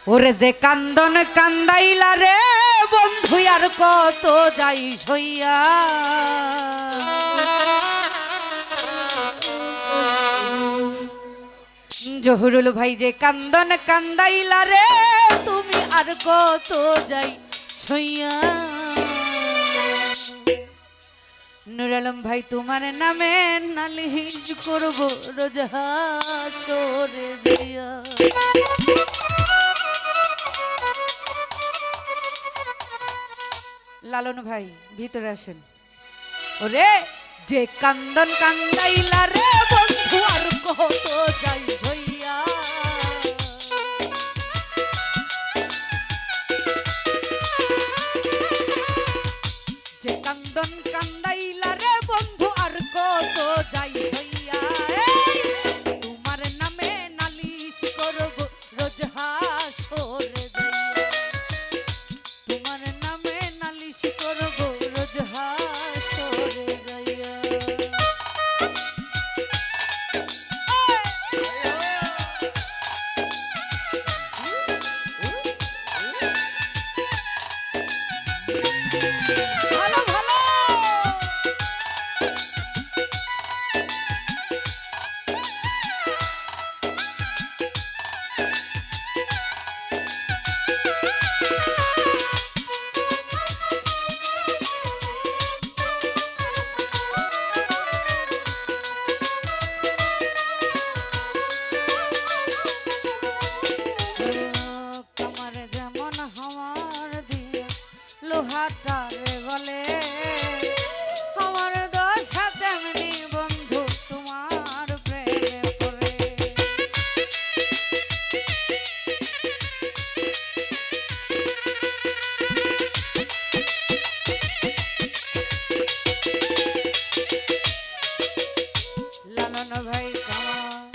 ওরে যে কান্দন কান্দাইলা রে বন্ধু আর কত যাই সইয়া জহুরুল ভাই যে কান্দন কান্দাইলা রে তুমি আর কত যাই সইয়া নুর আলম ভাই তোমার নামে নালিশ করব রোজ হাসরে যাইয়া লালন ভাই ভিতরে আসেন ওরে যে কান্দন কান্দাইলা রে বন্ধু আর কত যাই হইয়া যে কান্দন কান্দাইলা রে বন্ধু আর কত যাই হইয়া তোমার নামে নালিশ করব রোজ হাসরে যাইয়া তোমার নামে নালিশ করব রোজ হাসরে যাইয়া ভালো ভালো তোমার যেমন হাওয়ার দিয়ে লোহাটারে বলে আমার দশা তেমনি বন্ধু তোমার প্রেমে পড়ে লালন ভাই কামার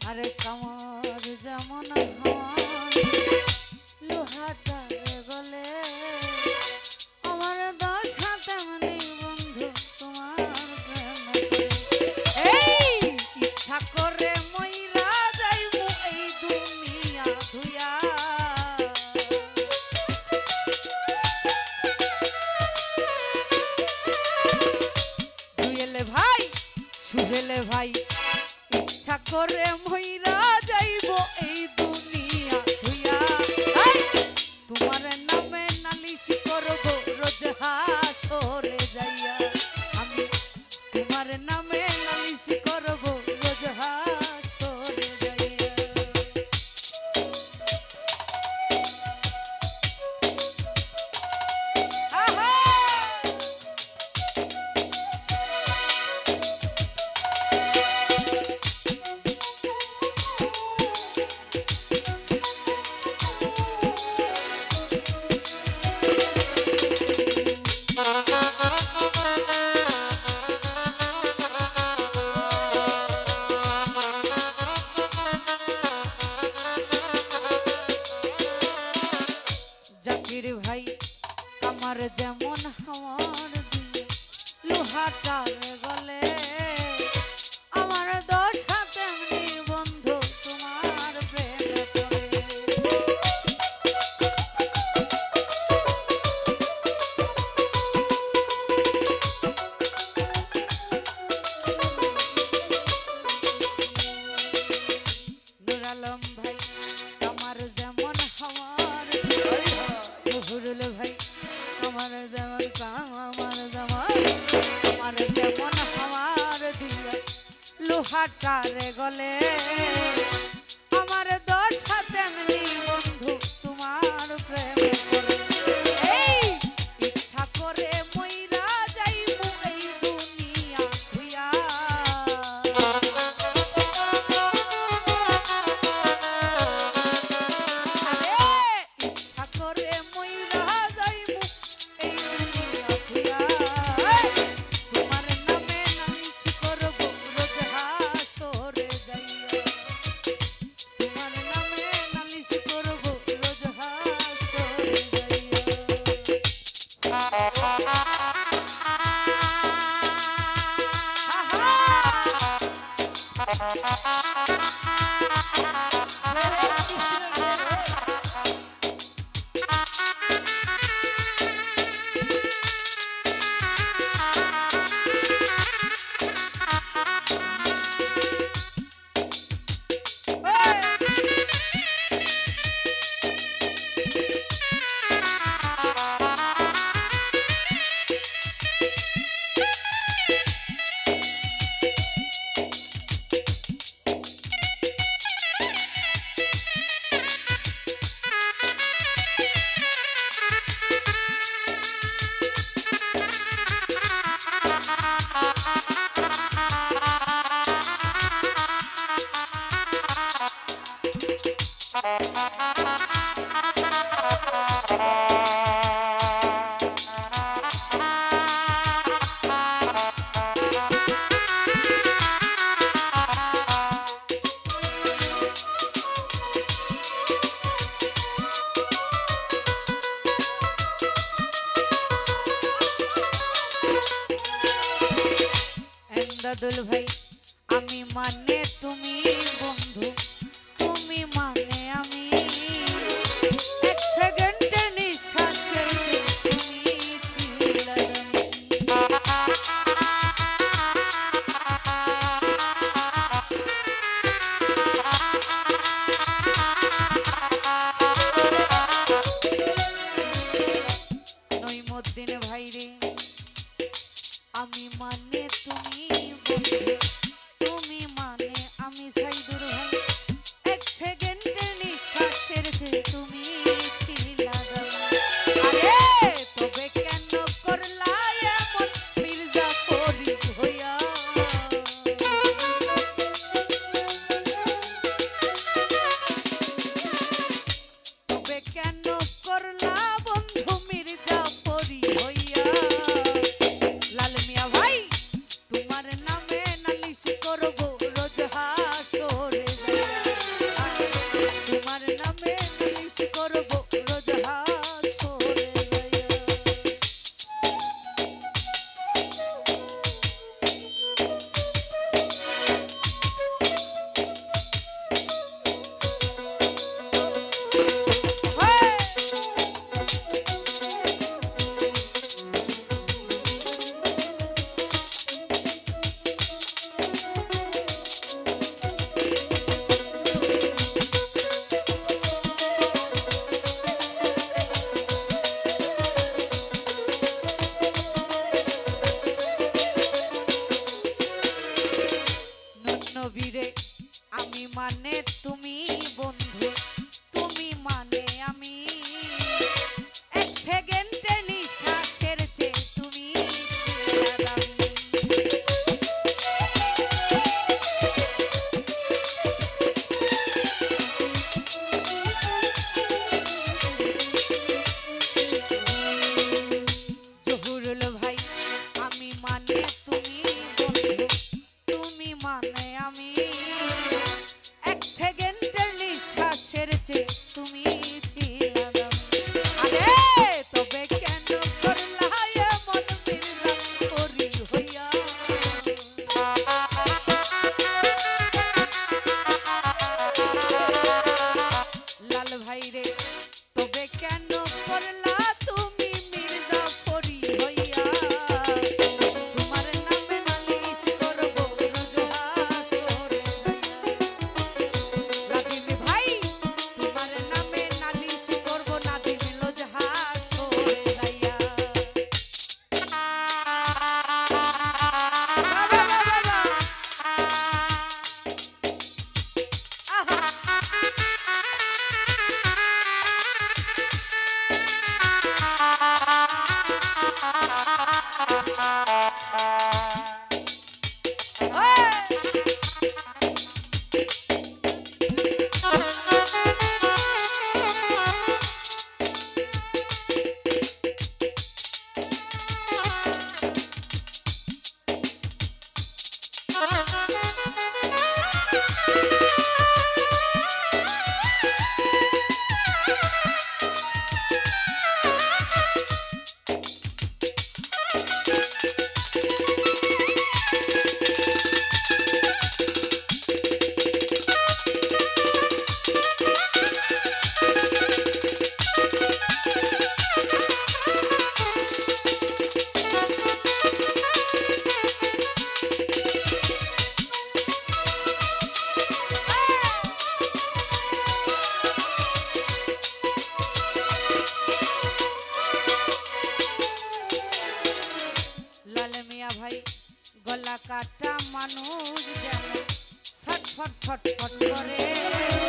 আরে কামার যেমন হাওয়ার লোহাটারে বলে আমার দশা তেমনি বন্ধু তোমার প্রেমে পড়ে। এই ইচ্ছা করে মইরা যাইবো এই দুনিয়া ধুইয়া ধুইলে ভাই সুহেলে ভাই ইচ্ছা করে মইরা যাইবো এই দুনিয়া ধুইয়া তোমার নামে নালিশ করব রোজ হাসরে যাইয়া আমি তোমার নামে নালিশ করব রোজ হাসরে যাইয়া আহা জাকির ভাই আমার যেমন হাওয়ার দিয়ে লোহাটারে গলে আমার দশা তেমনি বন্ধু তোমার প্রেমে পড়ে নুর আলম ভাই আমার যেমন হাওয়ার জহুরুল ভাই আমার যেমন আমার যেমন হাওয়ার দিয়ে লোহাটারে গলে আমার দশা তেমনি বন্ধু তোমার প্রেমে পড়ে এই ইচ্ছা করে মইরা যাইবো এই দুনিয়া ধুইয়া ইচ্ছা করে মইরা যাইবো এই দুনিয়া ধুইয়া তোমার নামে নালিশ করব রোজ হাসরে যাইয়া তোমার নামে নালিশ করব রোজ হাসরে যাইয়া এমদাদুল ভাই আমি মানে তুমি বন্ধু তুমি মানে আমি এক সেকেন্ডের নিঃশ্বাসে তুমি ছিলে নইমুদ্দিন ভাই রে আমি মানে তুমি বন্ধু তুমি মানে আমি সাইদুর ভাই এক সেকেন্ডের নিঃশ্বাসের যে তুমি ছিলা আরে তবে কেন করলা এমন মির্জা করি হইয়া তবে কেন করলা বন্ধু মির্জা পরি হইয়া লাল মিয়া ভাই তোমার নামে নালিশ করব রোজ হাসরে তোমার নামে নালিশ করব রোজ হাসরে নবীরে আমি মানে তুমি বন্ধু তুমি মানে আমি এক সেকেন্ডের নিঃশ্বাসের যে তুমি জহুরুল ভাই আমি মানে তুমি বন্ধু তুমি মানে আমি এক সেকেন্ডের নিঃশ্বাসের যে তুমি ছিলে আরে তবে কেন করলা এমন মির্জা করি হইয়া লাল ভাই রে তবে কেন করলা তুমি মির্জা পরি হইয়া তোমার নামে নালিশ করব রোজ হাসরে রাজিম ভাই তোমার নামে নালিশ করব নাজিম রোজ হাসরে যাইয়া বাবা বাবা আহা গলা কাটা মানুষ যেন ছটফট ছটফট করে